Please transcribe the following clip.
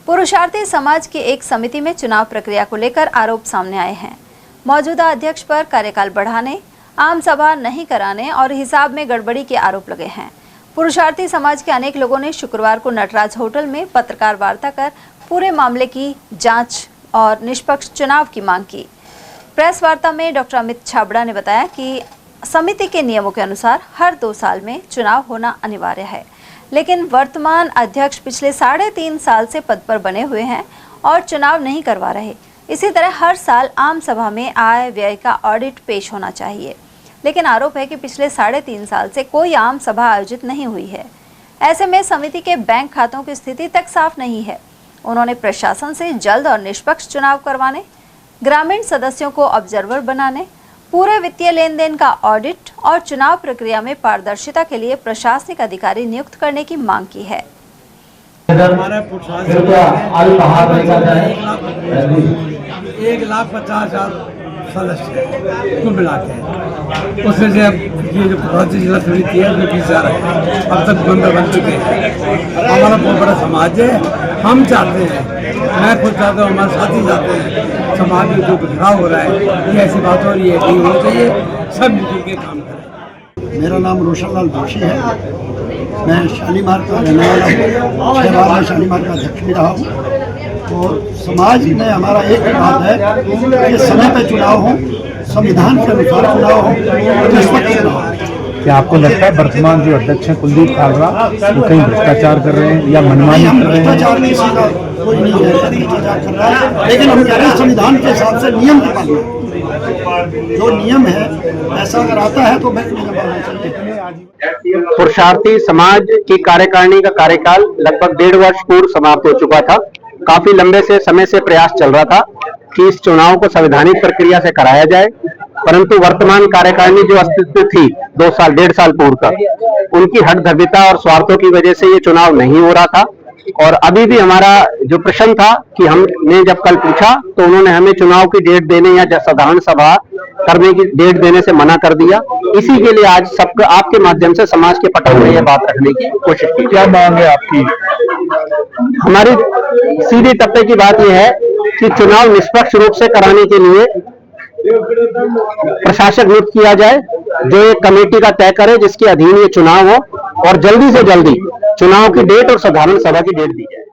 पुरुषार्थी समाज की एक समिति में चुनाव प्रक्रिया को लेकर आरोप सामने आए हैं। मौजूदा अध्यक्ष पर कार्यकाल बढ़ाने, आम सभा नहीं कराने और हिसाब में गड़बड़ी के आरोप लगे हैं। पुरुषार्थी समाज के अनेक लोगों ने शुक्रवार को नटराज होटल में पत्रकार वार्ता कर पूरे मामले की जांच और निष्पक्ष चुनाव की मांग की। प्रेस वार्ता में डॉक्टर अमित छाबड़ा ने बताया कि समिति के नियमों के अनुसार हर 2 साल में चुनाव होना अनिवार्य है, लेकिन वर्तमान अध्यक्ष पिछले 3.5 साल से पद पर बने हुए हैं और चुनाव नहीं करवा रहे। इसी तरह हर साल आम सभा में आय व्यय का ऑडिट पेश होना चाहिए, लेकिन आरोप है कि पिछले 3.5 साल से कोई आम सभा आयोजित नहीं हुई है। ऐसे में समिति के बैंक खातों की स्थिति तक साफ नहीं है। उन्होंने प्रशासन से जल्द और निष्पक्ष चुनाव करवाने, ग्रामीण सदस्यों को ऑब्जर्वर बनाने, पूरे वित्तीय लेन देन का ऑडिट और चुनाव प्रक्रिया में पारदर्शिता के लिए प्रशासनिक अधिकारी नियुक्त करने की मांग की है। हमारे 1,50,000 सदस्य कुल मिला के, उसमें से अब ये जो प्रशासनिक जिला समिति है जो 20 है, अब तक मेंबर बन चुके हैं। हमारा बहुत बड़ा समाज है। हम चाहते हैं, मैं खुद चाहता हूँ, हमारे साथी चाहते हैं, समाज में जो बिखराव हो रहा है, ये ऐसी बात हो रही है, नहीं होनी चाहिए, सब मिलजुल के काम करें। मेरा नाम रोशन लाल जोशी है। मैं शालीमार का रहने वाला हूँ। 6 बार मैं शालीमार का अध्यक्ष भी रहा हूँ। और समाज में हमारा एक बात है कि समय पर चुनाव हो, संविधान के अनुसार चुनाव हो, निष्पक्ष चुनाव हो। क्या आपको लगता है वर्तमान जो अध्यक्ष हैं कुलदीप खालरा वो कहीं भ्रष्टाचार कर रहे हैं या मनमानी कर रहे हैं? भ्रष्टाचार नहीं सीधा कोई नहीं है, भ्रष्टाचार कर रहा है, लेकिन हम कह रहे हैं संविधान के हिसाब से नियम की पालना। जो नियम है ऐसा अगर आता है तो बैंक में पालना चाहिए। पुरुषार्थी समाज की कार्यकारिणी का कार्यकाल लगभग 1.5 वर्ष पूर्व समाप्त हो चुका था। काफी लंबे समय से प्रयास चल रहा था कि इस चुनाव को संवैधानिक प्रक्रिया से कराया जाए, परंतु वर्तमान कार्यकारिणी जो अस्तित्व थी 1.5 साल पूर्व का, उनकी हठधर्मिता और स्वार्थों की वजह से ये चुनाव नहीं हो रहा था। और अभी भी हमारा जो प्रश्न था कि हमने जब कल पूछा तो उन्होंने हमें चुनाव की डेट देने या साधारण सभा करने की डेट देने से मना कर दिया। इसी के लिए आज सबका आपके माध्यम से समाज के पटल में यह बात रखने की कोशिश की। क्या मांग है आपकी? हमारी सीधे तब्बे की बात यह है कि चुनाव निष्पक्ष रूप से कराने के लिए प्रशासक नियुक्त किया जाए, जो एक कमेटी का तय करे जिसके अधीन ये चुनाव हो, और जल्दी से जल्दी चुनाव की डेट और साधारण सभा की डेट दी जाए।